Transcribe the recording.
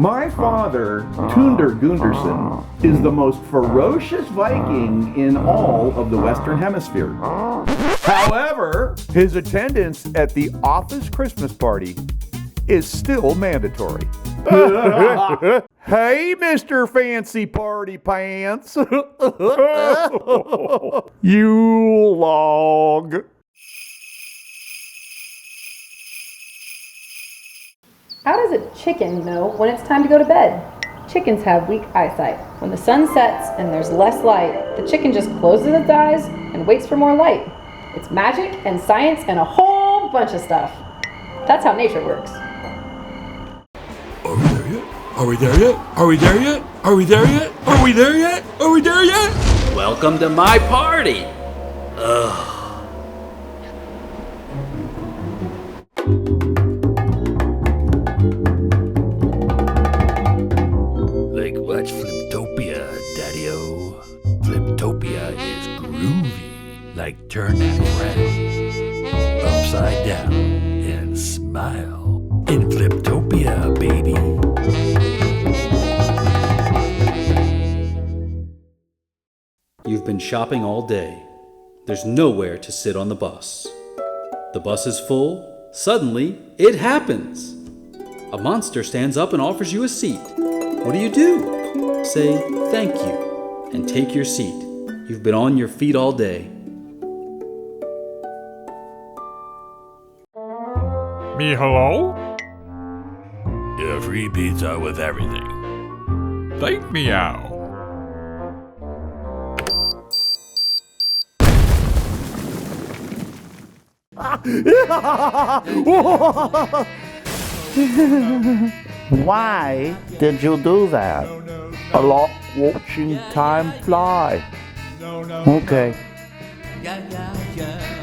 My father, Tunder Gunderson, is the most ferocious Viking in all of the Western Hemisphere. However, his attendance at the office Christmas party is still mandatory. Hey, Mr. Fancy Party Pants. You log. How does a chicken know when it's time to go to bed? Chickens have weak eyesight. When the sun sets and there's less light, the chicken just closes its eyes and waits for more light. It's magic and science and a whole bunch of stuff. That's how nature works. Are we there yet? Are we there yet? Are we there yet? Are we there yet? Are we there yet? Welcome to my party! Ugh. Like watch FLIPtopia, Daddy-O. FLIPtopia is groovy. Like turn that around, upside down, and smile. In FLIPtopia, baby. You've been shopping all day. There's nowhere to sit on the bus. The bus is full. Suddenly, it happens. A monster stands up and offers you a seat. What do? Say thank you and take your seat. You've been on your feet all day. Me hello? Yeah, free pizza with everything. Thank meow. Why did you do that? I love watching time fly. Okay. Yeah, yeah, yeah.